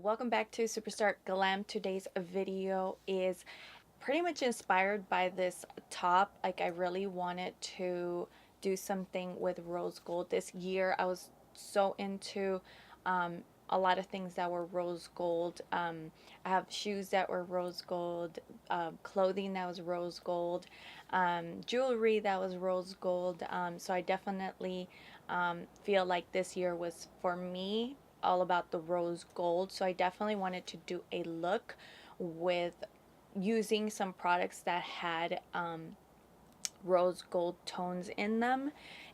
Welcome back to Superstar Glam. Today's video is pretty much inspired by this top. Like, I really wanted to do something with rose gold this year. I was so into a lot of things that were rose gold. I have shoes that were rose gold, clothing that was rose gold, jewelry that was rose gold. So I definitely feel like this year was for me all about the rose gold. So I definitely wanted to do a look with using some products that had rose gold tones in them,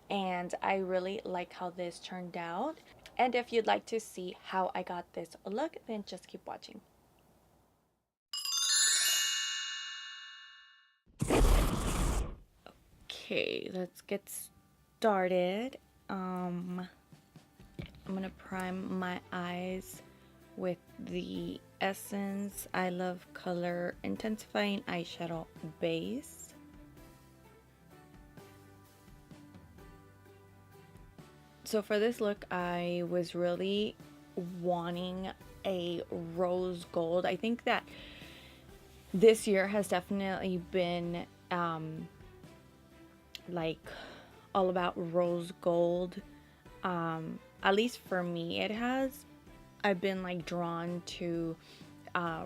and I really like how this turned out. And if you'd like to see how I got this look, then just keep watching. Okay, let's get started. I'm gonna prime my eyes with the Essence I Love Color Intensifying Eyeshadow Base. So for this look, I was really wanting a rose gold. I think that this year has definitely been like all about rose gold. At least for me, it has. I've been like drawn to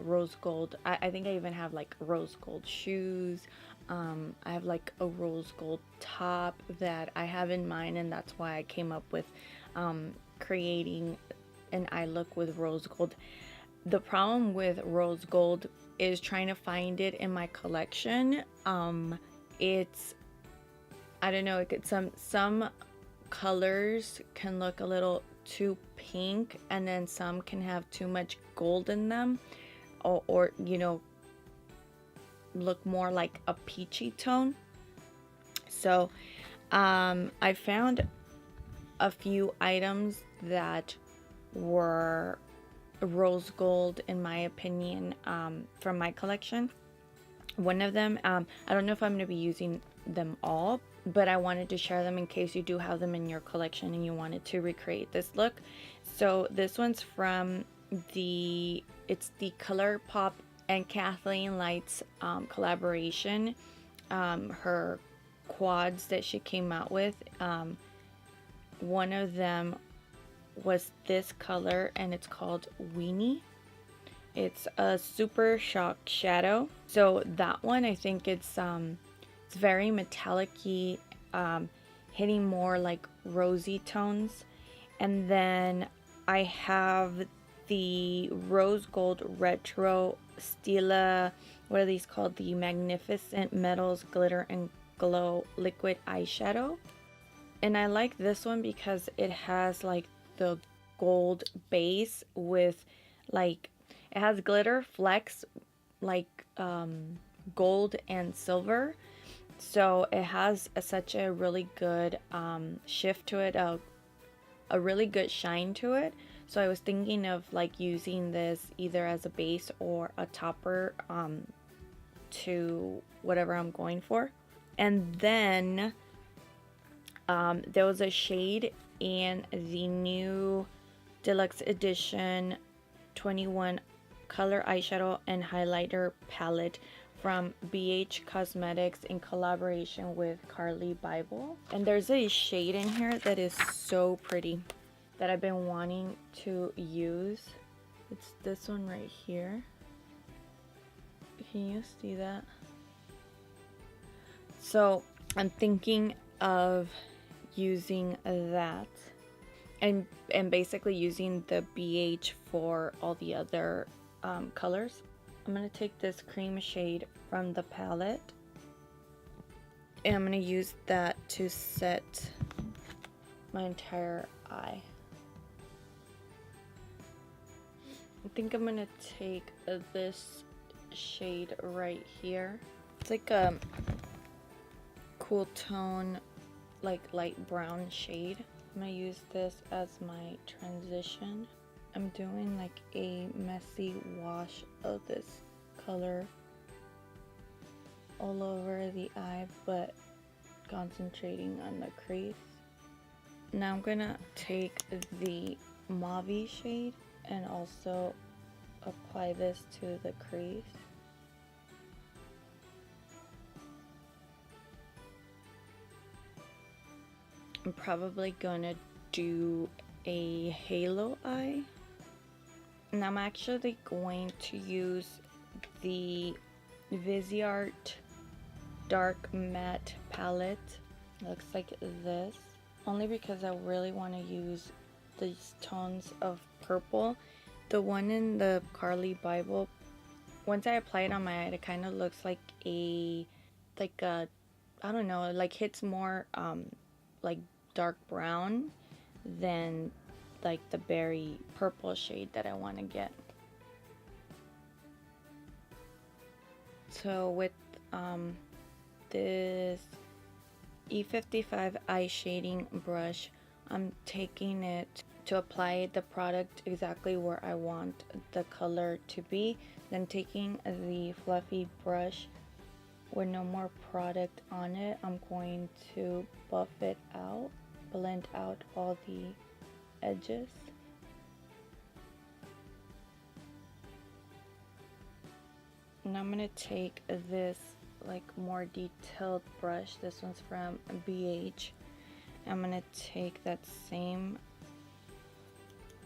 rose gold. I think I even have like rose gold shoes. I have like a rose gold top that I have in mind, and that's why I came up with creating an eye look with rose gold. The problem with rose gold is trying to find it in my collection. It's, I don't know, some colors can look a little too pink, and then some can have too much gold in them, or you know, look more like a peachy tone. So I found a few items that were rose gold in my opinion, from my collection. One of them, I don't know if I'm going to be using them all, but I wanted to share them in case you do have them in your collection and you wanted to recreate this look. So this one's from it's the Color Pop and Kathleen Lights collaboration. Her quads that she came out with, one of them was this color, and it's called Weenie. It's a super shock shadow. So that one, I think it's very metallic-y, hitting more like rosy tones. And then I have the rose gold retro Stila, what are these called? The Magnificent Metals Glitter and Glow liquid eyeshadow. And I like this one because it has like the gold base with like, it has glitter flecks like gold and silver. So it has such a really good shift to it, a really good shine to it. So I was thinking of like using this either as a base or a topper to whatever I'm going for. And then there was a shade in the new deluxe edition 21 color eyeshadow and highlighter palette from BH Cosmetics in collaboration with Carly Bible. And there's a shade in here that is so pretty that I've been wanting to use. It's this one right here. Can you see that? So I'm thinking of using that and basically using the BH for all the other colors. I'm going to take this cream shade from the palette, and I'm going to use that to set my entire eye. I think I'm going to take this shade right here. It's like a cool tone, like light brown shade. I'm going to use this as my transition. I'm doing like a messy wash of this color all over the eye, but concentrating on the crease. Now I'm gonna take the mauve shade and also apply this to the crease. I'm probably gonna do a halo eye. And I'm actually going to use the Viseart Dark Matte palette. It looks like this. Only because I really want to use these tones of purple. The one in the Carly Bible, once I apply it on my eye, it kind of looks like a, I don't know, like hits more like dark brown than like the berry purple shade that I want to get. So with this E55 eye shading brush, I'm taking it to apply the product exactly where I want the color to be, then taking the fluffy brush with no more product on it, I'm going to buff it out, blend out all the edges. And I'm gonna take this like more detailed brush. This one's from BH. I'm gonna take that same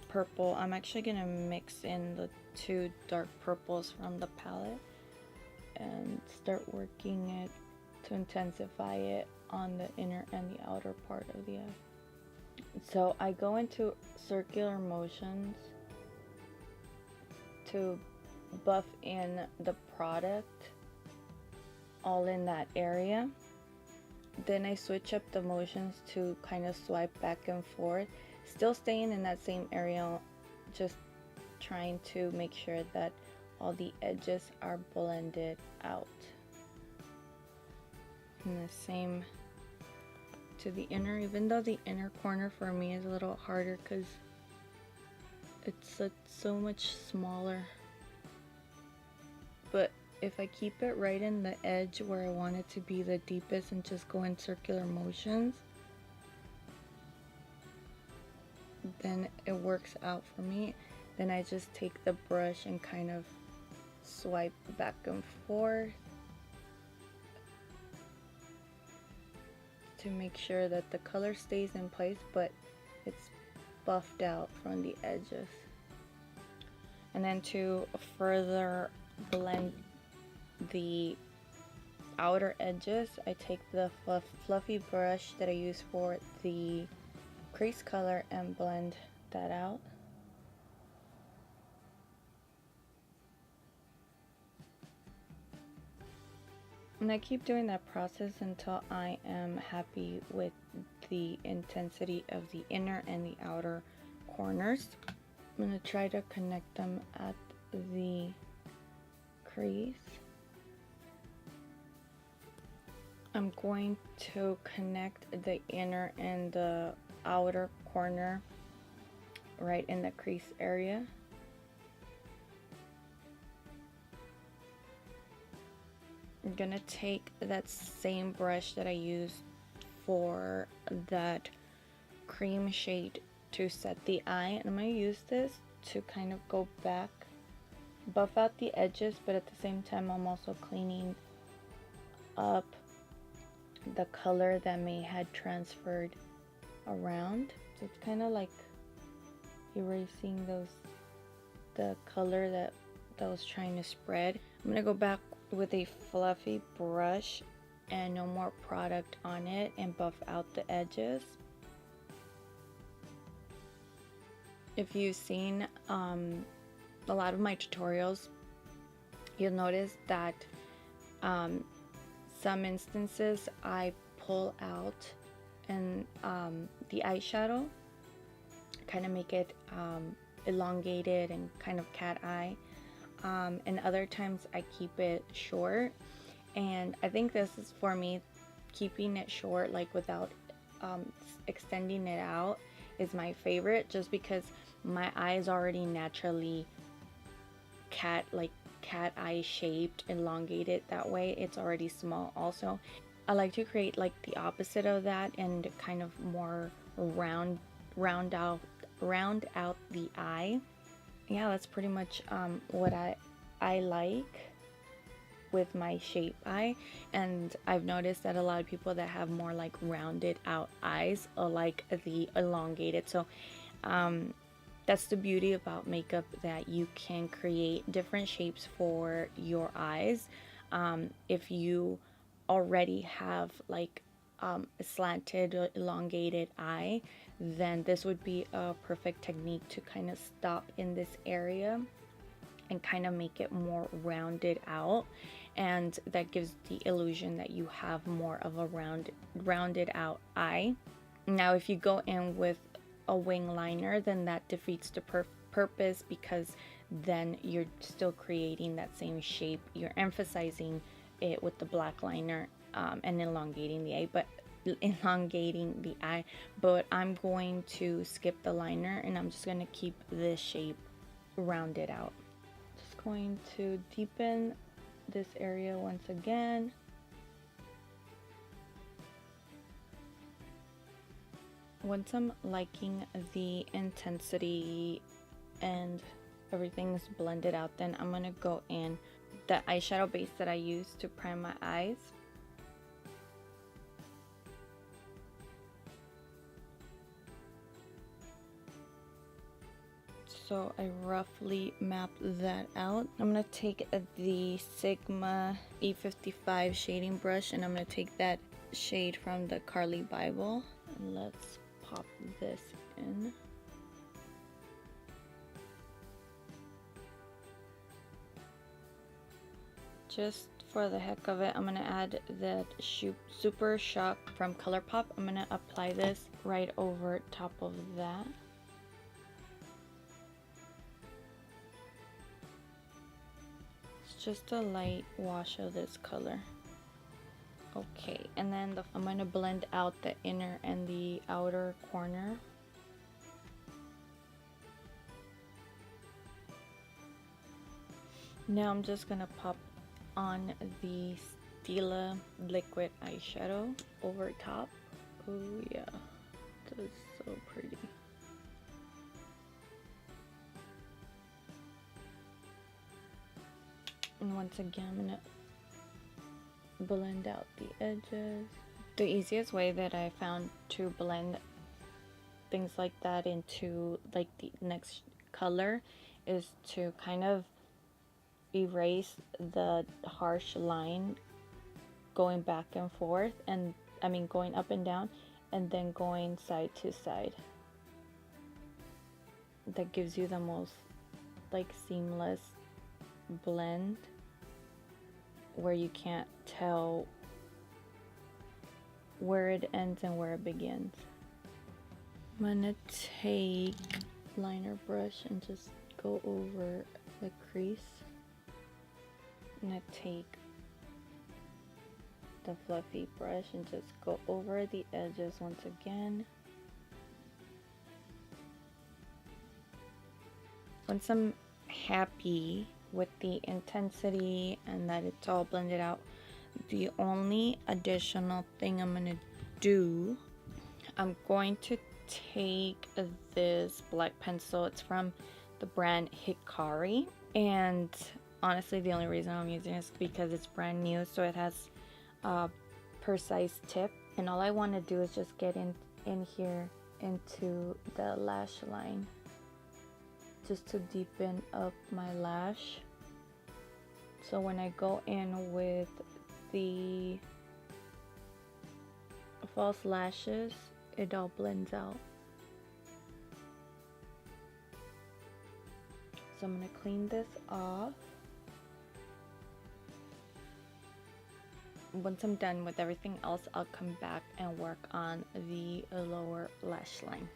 purple. I'm actually gonna mix in the two dark purples from the palette and start working it to intensify it on the inner and the outer part of the eye. So I go into circular motions to buff in the product all in that area. Then I switch up the motions to kind of swipe back and forth, still staying in that same area, just trying to make sure that all the edges are blended out. And the same to the inner, even though the inner corner for me is a little harder because it's so much smaller. But if I keep it right in the edge where I want it to be the deepest and just go in circular motions, then it works out for me. Then I just take the brush and kind of swipe back and forth to make sure that the color stays in place, but it's buffed out from the edges. And then to further blend the outer edges, I take the fluffy brush that I use for the crease color and blend that out. And I keep doing that process until I am happy with the intensity of the inner and the outer corners. I'm going to try to connect them at the crease. I'm going to connect the inner and the outer corner right in the crease area. I'm gonna take that same brush that I used for that cream shade to set the eye, and I'm gonna use this to kind of go back, buff out the edges, but at the same time I'm also cleaning up the color that may had transferred around. So it's kind of like erasing the color that was trying to spread. I'm gonna go back with a fluffy brush and no more product on it and buff out the edges. If you've seen a lot of my tutorials, you'll notice that some instances I pull out and the eyeshadow, kind of make it elongated and kind of cat eye. And other times I keep it short, and I think this is, for me, keeping it short, like without extending it out, is my favorite, just because my eye is already naturally cat eye shaped, elongated that way. It's already small also. I like to create like the opposite of that and kind of more round out the eye. yeah, that's pretty much what I like with my shape eye. And I've noticed that a lot of people that have more like rounded out eyes like the elongated. So that's the beauty about makeup, that you can create different shapes for your eyes. If you already have like a slanted or elongated eye, then this would be a perfect technique to kind of stop in this area and kind of make it more rounded out, and that gives the illusion that you have more of a rounded out eye. Now if you go in with a wing liner, then that defeats the purpose, because then you're still creating that same shape. You're emphasizing it with the black liner and elongating the eye. But I'm going to skip the liner and I'm just going to keep this shape rounded out. Just going to deepen this area once again. Once I'm liking the intensity and everything's blended out, then I'm gonna go in the eyeshadow base that I use to prime my eyes. So I roughly mapped that out. I'm gonna take the Sigma E55 shading brush, and I'm gonna take that shade from the Carly Bible, and let's pop this in. Just for the heck of it, I'm gonna add that Super Shock from ColourPop. I'm gonna apply this right over top of that. It's just a light wash of this color. Okay, and then I'm gonna blend out the inner and the outer corner. Now I'm just gonna pop on the Stila liquid eyeshadow over top. Oh yeah, that's so pretty. And once again, I'm gonna blend out the edges. The easiest way that I found to blend things like that into like the next color is to kind of erase the harsh line going back and forth, and I mean going up and down, and then going side to side. That gives you the most like seamless blend where you can't tell where it ends and where it begins. I'm gonna take liner brush and just go over the crease. I'm gonna take the fluffy brush and just go over the edges once again. Once I'm happy with the intensity and that it's all blended out, the only additional thing I'm gonna do, I'm going to take this black pencil. It's from the brand Hikari, and honestly the only reason I'm using it is because it's brand new, so it has a precise tip, and all I want to do is just get in here into the lash line just to deepen up my lash, so when I go in with the false lashes, it all blends out. So I'm going to clean this off. Once I'm done with everything else, I'll come back and work on the lower lash line.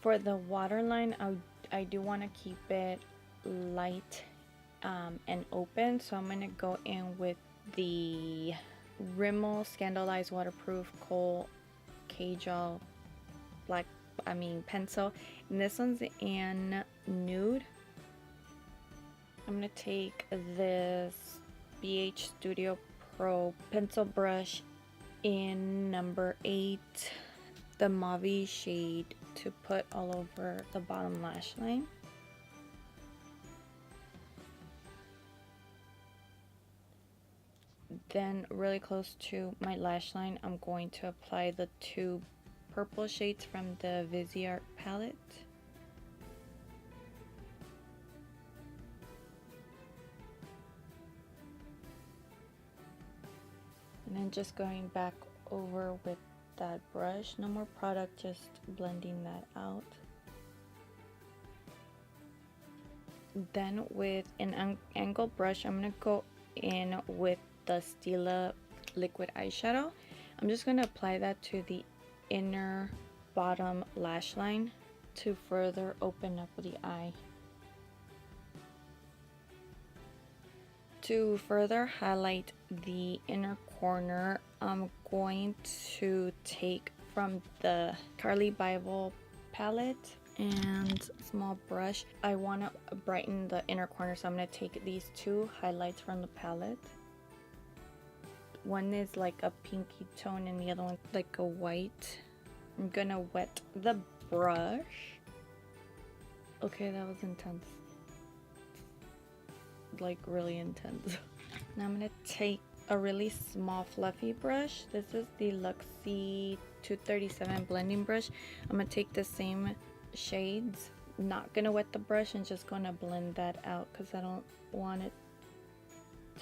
For the waterline, I do want to keep it light and open, so I'm going to go in with the Rimmel Scandalized Waterproof Kohl Kajal pencil, and this one's in nude. I'm going to take this BH Studio Pro pencil brush in number 8, the mauve shade, to put all over the bottom lash line. Then really close to my lash line, I'm going to apply the two purple shades from the Viseart palette. And then just going back over with that brush. No more product, just blending that out. Then with an angle brush, I'm going to go in with the Stila liquid eyeshadow. I'm just going to apply that to the inner bottom lash line to further open up the eye. To further highlight the inner corner, I'm going to take from the Carly Bible palette and small brush. I want to brighten the inner corner, so I'm going to take these two highlights from the palette. One is like a pinky tone and the other one like a white. I'm going to wet the brush. Okay, that was intense. Like really intense. Now I'm gonna take a really small fluffy brush. This is the Luxie 237 blending brush. I'm gonna take the same shades, not gonna wet the brush, and just gonna blend that out because I don't want it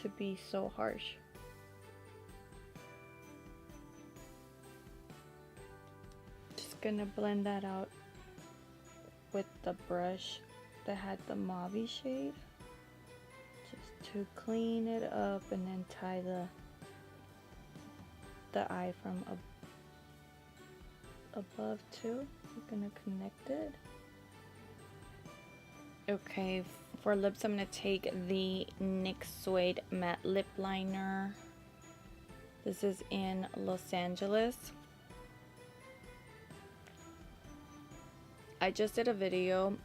to be so harsh. Just gonna blend that out with the brush that had the mauve shade, just to clean it up, and then tie the eye from above too. I'm gonna connect it. Okay, for lips I'm gonna take the NYX Suede matte lip liner. This is in Los Angeles. I just did a video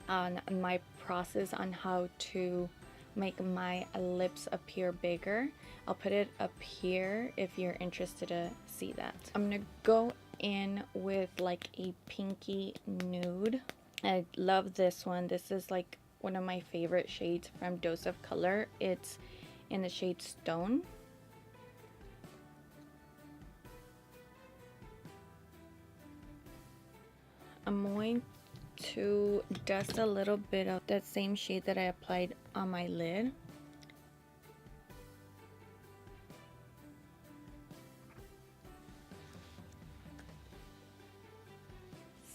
on my process on how to make my lips appear bigger. I'll put it up here if you're interested to see that. I'm gonna go in with like a pinky nude. I love this one. This is like one of my favorite shades from Dose of Color. It's in the shade Stone. I'm going to dust a little bit of that same shade that I applied on my lid.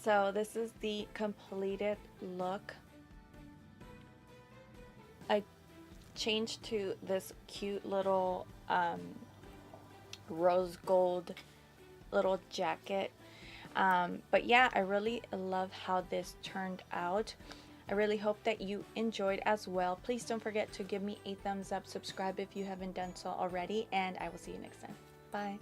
So this is the completed look. I changed to this cute little rose gold little jacket. But yeah, I really love how this turned out. I really hope that you enjoyed as well. Please don't forget to give me a thumbs up, subscribe if you haven't done so already, and I will see you next time. Bye.